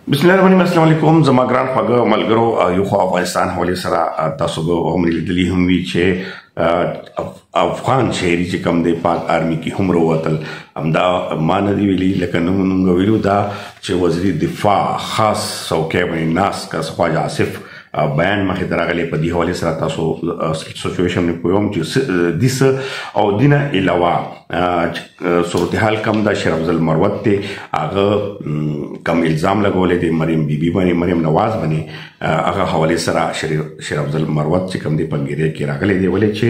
بسم الله الرحمن الرحیم. السلام علیکم. زما ګران خواږه ملګرو، یو خو افغانستان حواله سره تاسو به هم لیدلی هم وی چې افغان شهري چې کوم دی پاک آرمي کې هم وروتل. همدا ما نه دی ویلي لکه نوم ویلو دا چې وزیر دفاع خاص څوکۍ باندې ناست کس خواجه آصف بیان مخې ته راغلی. په دې حوالې سره تاسو سچویشن نه پوهوم چې دیس او دینه علاوه صورتحال کم دا شیر افضل مروت دی هغه کم الزام لګولی دی مریم بیبي باندې، مریم نواز باندې. هغه حوالې سره شیر افضل مروت چې کم دی پنګیری کې راغلی دی، ولې چې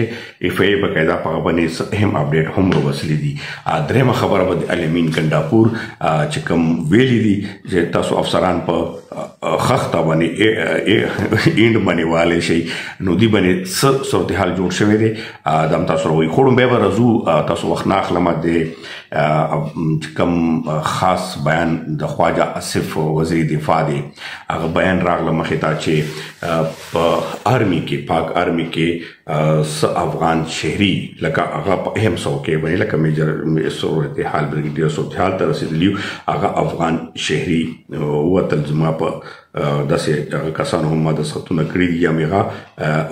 اف ای بقاعده په هغه باندې هم اپډیټ هم وروسلی دي. درېمه خبره به د الامین ګنډاپور چې کوم ویلي دي چې تاسو افسران په خخته باندې اینډ باندې والي شي، نو دی باندې صورتحال جوړ شوی دی. دا هم تاسو وایي خو به راځو تاسو وخت نه اخلم د کوم خاص بیان د خواجه آصف وزیر دفاع دی. هغه بیان راغله مخې ته چې په آرمي کې پاک آرمي کې افغان شهري لکه هغه په اهم څوکۍ باندې لکه میجر صورتحال بریګیډیر صورتحال ته رسېدلی هغه افغان شهري وتل. زما په داسې کسانو هم ما دستخطونه کړي دي یا مې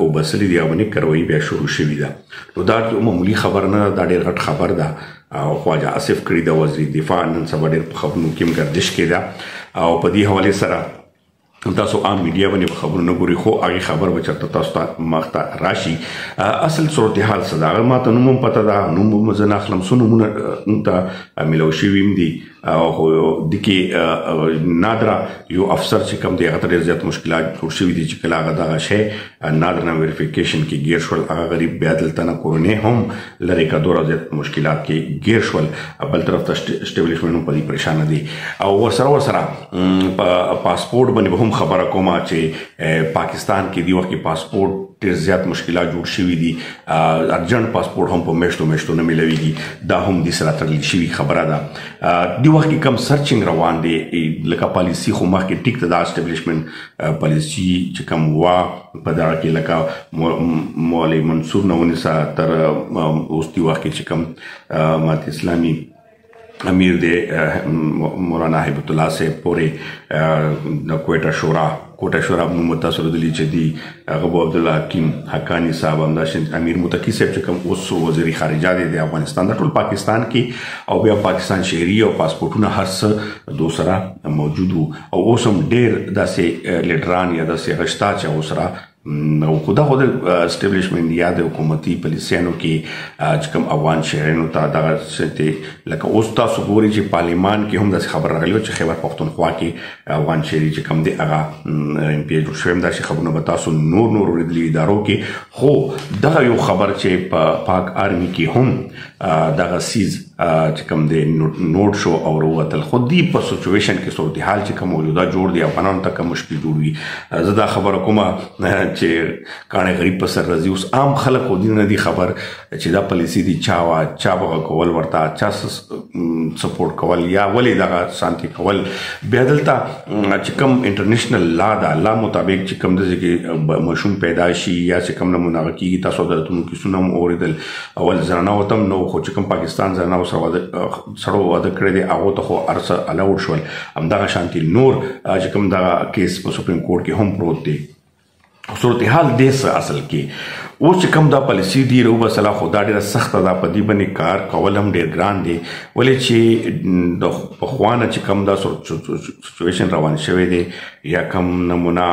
او بسلي دي هغه باندې کاروایي بیا شروع شوې ده. نو دا معمولي خبر نه، دا ډېر غټ خبر ده. خواجه آصف کړي د وزیر دفاع نن سبا ډېر په خبرونو کې هم گردش کې ده او په دې حوالې سره تاسو عام میډیا باندې خبرونه ګوري، خو هغه خبر به چرته تاسو ته مخته راشي. اصل صورتحال صداغه ماته نوم پته ده، نوم زه نه اخلم، څو نومونه ته میلاو شوي هم دي. او د کې نادره یو افسر چې کوم دی هغه ته ډېر زیات مشکلات جوړ شوي دي چې کله هغه دغه شی نادر نه ویریفیکیشن کې ګیر شول، هغه غریب بیا دلته نه کورنۍ هم لرې کا دوره زیات مشکلات کې ګیر شول. بل طرف ته اسټیبلیشمنټ هم په دې پریشانه دي او ورسره په پاسپورټ باندې هم خبره کومه چې پاکستان کې دی وخت کې پاسپورټ ډېر زیات مشکلات جوړ شوي دي. ارجنټ پاسپورټ هم په میاشتو نه میلاویږي، دا هم دې سره تړل شوي خبره ده. دی وخت کې کم سرچنګ روان دی لکه پالیسي خو مخکې ټیک ته دا اسټیبلیشمنټ پالیسي چې کوم وا په دغه کې لکه مولوي منصور نه ونیسه تر اوس دی وخت کې چې کوم مات اسلامي امیر دی مولانا هیبت الله صاحب پورې د کوټه شورا متاثر دي چې دی ابو عبدالله حکیم حقانی صاحب همداشان امیر متقی صاحب چې کوم اوس وزیر خارجه دی د افغانستان د ټول پاکستان کې او بیا پاکستان شهري او پاسپورټونه هر څه دوسره موجود او اوس هم ډېر داسې لیډران یا داسې غشتا چې اوسره او خدا خود اسټیبلیشمنټ یا د حکومتي پالیسیانو کې چې کوم افغان شهرینو ته دغه څه لکه اوس تاسو ګورئ چې پارلیمان کې هم داسې خبر راغلی چې خیبر پښتونخوا کې افغان شهري چې کوم دی هغه ایم پی جوړ شوی. داسې خبرونه به تاسو نور ورېدلي ادارو کې، خو دغه یو خبر چې په پاک آرمي کې هم دغه سیز چې کوم دی نوٹ شو او وروتل. خو دی په سچویشن کې صورتحال چې کوم موجوده جوړ دی افغانانو ته کوم مشکل جوړ وي. زه دا خبره کومه چې کاڼی غریب په سر راځي. اوس عام خلک خو دې نه دي خبر چې دا پالیسي دي چا به کول ورته چا سپورټ کول یا ولې دغه شانتي کول. بیا دلته چې کوم انټرنیشنل لا دا لا مطابق چې کوم د کې مشوم پیدا شي یا چې کوم نمونه کېږي تاسو عدالتونو کې سنم اوریدل اول زرنا وتم نو خو چې کوم پاکستان زرنا سړو واده کړی دی هغه ته خو ارسه الاوډ شول. همدغه شانتي نور چې کوم دغه کیس په سپریم کورټ کې هم پروت دی. صورتحال دیس اصل کې اوس چې کوم دا پالیسي دی رو بسلا خدا ډېره سخته ده، په دې باندې کار کول هم ډېر ګران دی، ولې چې د پخوانه چې کوم دا سچویشن روان شوی دی یا کوم نمونه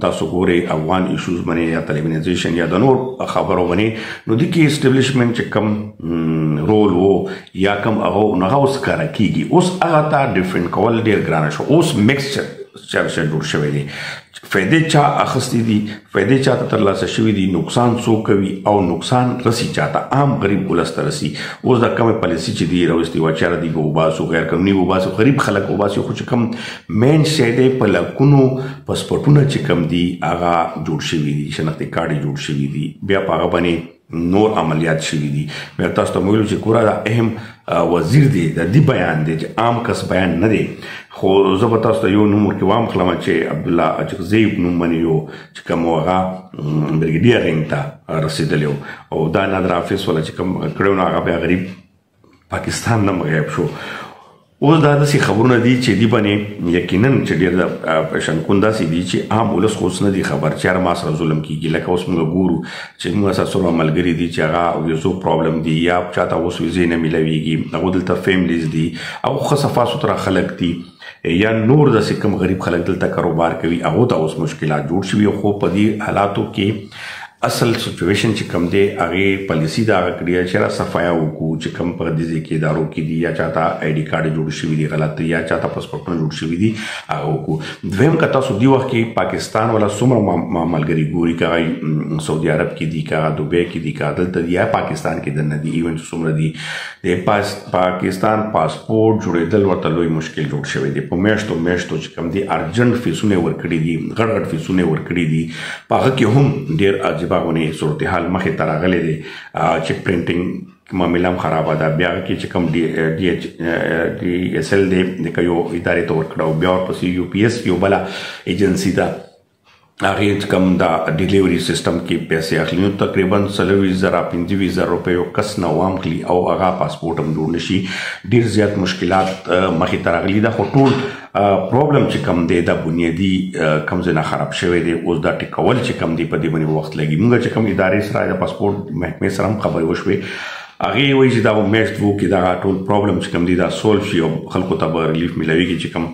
تاسو ګورئ افغان ایشوز باندې یا ټلیویژن یا د نور خبرو باندې، نو د کې اسټیبلیشمنټ چې کوم رول وو یا کوم هغه اوس کار کیږي. اوس هغه ته ډیفرنٹ کول ډېر ګران شو. اوس مکس چرچا جوړ شوی دی، فائدې چا اخستی دي، فائدې چاته ترلاسه شوي دي، نقصان څوک کوي او نقصان رسی چاته عام غریب ولس ته رسی. اوس دا کومه پالیسي چې دی راوستي و چاره دی وباسو غیر قانوني وباسو غریب خلک وباسو، خو چې کوم مین شی دی په لکونو پاسپورټونه چې کوم دي هغه جوړ شوي دي، شناختي کارت جوړ شوي دي، بیا په هغه باندې نور عملیات شوي دي. بیا تاسو ته ویلو چې ګوره دا اهم وزیر دی، د دې بیان دی چې عام کس بیان نه دی. خو زه به تاسو ته یو نوم ورکې واخلم چې عبدالله اچکزیب نوم باندې یو چې کوم هغه بریګیډیر رینګ ته رسېدلی او دا نادر حافظ والا چې کوم کړی نو هغه بیا غریب پاکستان نه غیب شو. اوس دا داسې خبرونه دي چې دی باندې یقینا چې ډېر د شنکون داسې دي چې عام ولس خو اوس نه دي خبر چې هر ما سره ظلم کېږي لکه اوس موږ ګورو چې موږ سره څومره ملګري دي چې هغه ویزو پرابلم دي یا چاته اوس ویزې نه میلاویږي هغو دلته فیملیز دي او ښه صفا سوتره خلک دي یا نور داسې کوم غریب خلک دلته کاروبار کوي هغو ته اوس مشکلات جوړ شوي خو په دې حالاتو کې اصل سچویشن چې کوم دی هغې پالیسي د هغه کړې چې را صفایا وکړو چې کوم په دې ځای کې ادارو کې دي یا چاته آی ډي کارډ جوړ شوي دي غلط یا چاته پاسپورټونه جوړ شوي دي هغه وکړو دویم که تاسو دې وخت کې پاکستان والا څومره ملګري ګوري که هغه سعودي عرب کې دي که هغه دوبۍ کې دي که هغه دلته دي یا پاکستان کې دننه دي ایون چې څومره دي د پاکستان پاسپورټ جوړېدل ورته لوی مشکل جوړ شوی دی په میاشتو چې کوم دي ارجنټ فیسونه ورکړي دي غټ فیسونه ورکړي دي په هغه کې هم ډېر عجیبه غونې صورتحال مخې ته راغلی دی چې پرنټینګ معامله هم خرابه ده بیا هغه کې چې کوم ډي ایس ایل دی لکه یو ادارې ته ورکړه او بیا ورپسې یو پی ایس یو بله ایجنسي ده هغې چې کوم دا ډیلیوري سیسټم کې پیسې اخلي نو تقریبا 40,000 15,000 روپۍ یو کس نه وامخلي او هغه پاسپورټ هم جوړ نشي ډېر زیات مشکلات مخې ته راغلي ده خو ټول پرابلم چې کوم دی دا بنیادي کوم ځای نه خراب شوی دی اوس دا ټیکول چې کوم دی په دې باندې وخت لګي موږ چې کوم ادارې سره د پاسپورټ محکمې سره هم خبرې وشوې هغې وایي چې دا میاشت وو کې دغه ټول پرابلم چې کوم دی دا سولو شي او خلکو ته به ریلیف میلاویږي چې کوم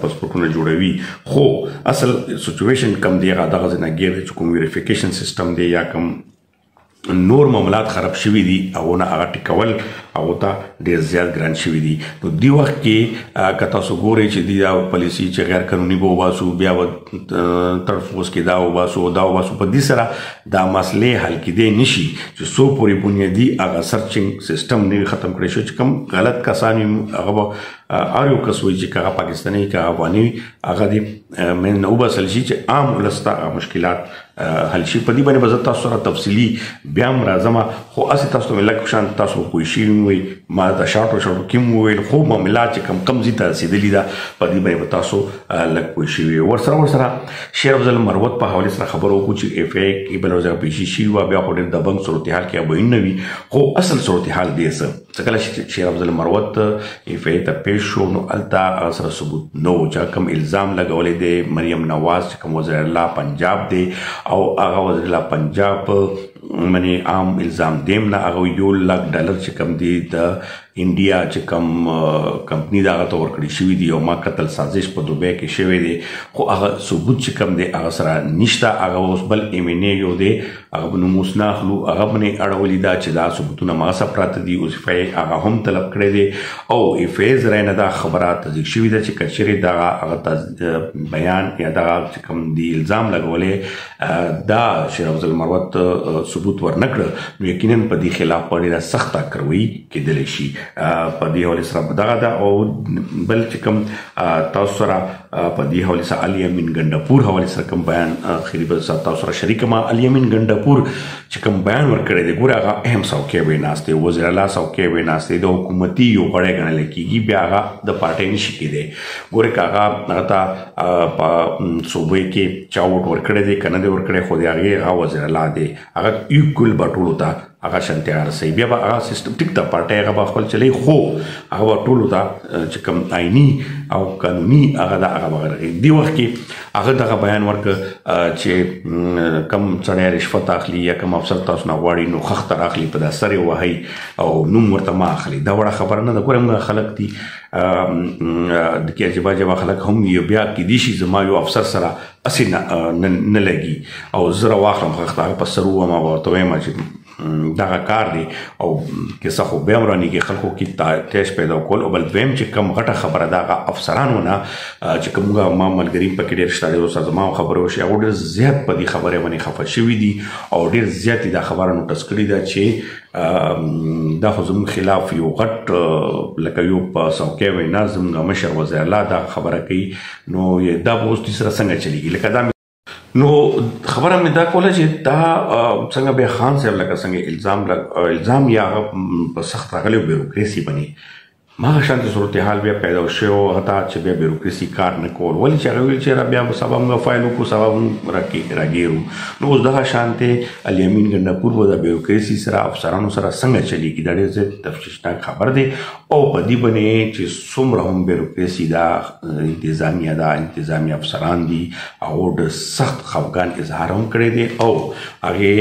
پاسپورټونه جوړوي خو اصل سچویشن کوم دی هغه دغه ځای نه ګیر دی چې کوم ویریفیکیشن سیسټم دی یا کوم نور معاملات خراب شوي دي هغو نه هغه ټیکول هغو ته ډېر زیات ګران شوي دي نو دې وخت کې که تاسو ګورئ چې دی دا پالیسي چې غیر قانوني به وباسو بیا به تړفوس کې دا وباسو په دې سره دا مسلې حل کېدی نشي چې څو پورې بنیادي هغه سرچنګ سیسټم نوي ختم کړی شو چې کوم غلط کسان وي هغه به هر یو کس وایي چې که هغه پاکستاني که افغاني وي هغه دې من نه وباسل شي چې عام ولس ته مشکلات حل شي په دې باندې به زه تاسو سره تفصیلي بیا هم راځم خو هسې تاسو ته مې لږ شان تاسو پوه شوي وي ما د شاټو کې هم وویل خو معاملات چې کوم ځای ته رسېدلي ده په دې باندې به تاسو لږ پوه شوي ورسره شیر افضل مروت په حوالې سره خبره وکړو چې اف ای کې بله ځای پیشي شوي وه بیا خو ډېر دبنګ صورتحال کې ابین نه وي خو اصل صورتحال دی څه کله چې شیر افضل مروت اف ای ته پیش شو نو هلته سره ثبوت نه و چې کوم الزام لګولی دی مریم نواز چې کوم وزیر الله پنجاب دی او هغه وزیر الله پنجاب منی عام الزام دیم نه هغه $1,00,000 چې کوم دی د انډیا چې کوم کمپنی دا هغه ته ورکړی شوي دي او ما قتل سازش په دوبۍ کې شوی دی خو هغه ثبوت چې کوم دی هغه سره نشته هغه اوس بل ایم این ای یو دی هغه به نوم اوس نه اخلو هغه باندې اړولي ده چې دا ثبوتونه ما سره پراته دي اوس اف ای هغه هم طلب کړی دی او اف ای ذرایع نه دا خبره تصدیق شوې ده چې که چیرې دغه هغه بیان یا دغه چې کوم دی الزام لګولی دا شیر افضل مروت ثبوت ورنه کړه نو یقینا په دې خلاف په ډېره سخته کاروایي کېدلی شي په دې حوالې سره دغه ده او بل چې کوم تاسو سره په دې حوالې سره علي امین ګنډپور حوالې سره کوم بیان اخري به تاسو سره شریک ما علي امین ګنډپور چې کوم بیان ورکړی دی ګوره هغه اهم څوکۍ به ناست دی وزیر الله څوکۍ به ناست دی د حکومتي یو غړی ګڼلی کېږي بیا هغه د پارټۍ نشي کېدی ګورې که هغه ته په صوبې کې چا ووټ ورکړی دی که نه دی ورکړی خو د هغې هغه وزیر الله دی هغه ایکول به ټولو ته هغه شانتیا رسوي بیا به هغه سیسټم ټیک ده پارټۍ هغه به خپل چلی خو هغه به ټولو ته چې کوم آئیني او قانوني هغه ده هغه به رغوي دې وخت کې هغه دغه بیان ورکړه چې کوم سړی رشوت اخلي یا کوم افسر تاسو نه غواړي نو خښته راخلي په دا سر یې وهئ او نوم ورته مه اخلي دا وړه خبره نه ده ګوره موږ خلک دي د کې عجیبه خلک هم وي بیا کیدای شي زما یو افسر سره هسې نه لګي او زه راواخلم خښته هغه په سر ووم او ورته وایم چې دغه کار دی او کیسه خو بیا هم رانیږي خلکو کې تیش پیدا کول او بل دویم چې کوم غټه خبره ده هغه افسرانو نه چې کوم ما ملګري پکې ډېر شته دی اوس زما خبرې وشي هغو ډېر زیات په دې خبرې باندې خفه شوي دي او ډېر زیات دا خبره نوټس کړې ده چې دا خو زموږ خلاف یو غټ لکه یو په څوکۍ وینا زموږ مشر وزیر الله دا خبره کوي نو دا به اوس دې سره څنګه چلیږي لکه دا نو خبره مې دا کوله چې دا څنګه بیا خان صاحب لکه څنګه الزام یا په سخت راغلی بیروکراسي باندې ما شانتي صورتحال بیا پیدا شوی هغه ته چې بیا بیروکراسي کار نه کول ولې چې هغه ویل چې بیا به سبا موږ فایل وکړو سبا موږ راګیرو نو اوس دغه شانتې علي امین ګنډپور به د بیروکراسي سره افسرانو سره څنګه چلیږي دا ډېر تفتیشناک خبر دی او په دې باندې چې څومره هم بیروکراسي دا انتظامیه دا انتظامی افسران دي هغو ډېر سخت خفګان اظهار هم کړی دی او هغې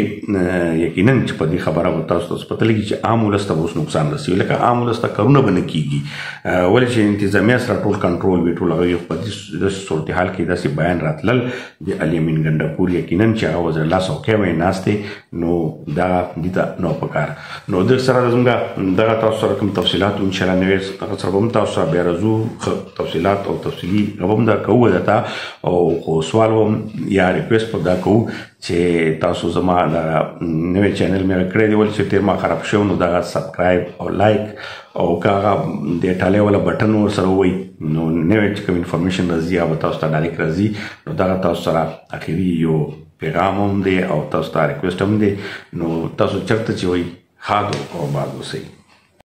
یقینا چې په دې خبره به تاسو ته پته لګي چې عام ولس ته به اوس نقصان رسوي لکه عام ولس ته کارونه به نه کېږي ولې چې انتظامیه سره ټول کنټرول وي ټول هغه په دې صورتحال کې داسې بیان راتلل د علي امین ګنډاپور یقینا چې هغه وزیر الله څوکۍ وایي ناست دی نو دا دې ته نو پکار نو د سره زموږ دغه تاسو سره کوم تفصیلات انشاءالله نوې هغه سره به هم تاسو سره بیا راځو تفصیلات او تفصیلي هغه هم درکوو درته او خو سوال هم یا ریکویسټ به دا کوو چې تاسو زما د نوې چینل مې کړی دی ولې چې تېر ما خراب شوی نو دغه سبسکرایب او لایک او که هغه د ټالۍ والا بټن ورسره ووایي نو نوې چې کوم انفارمیشن راځي هغه به تاسو ته ډایرکټ راځي نو دغه تاسو سره اخري یو پیغام هم دی او تاسو ته ریکویسټ هم دی نو تاسو چېرته چې وایي ښاد او آباد اوسئ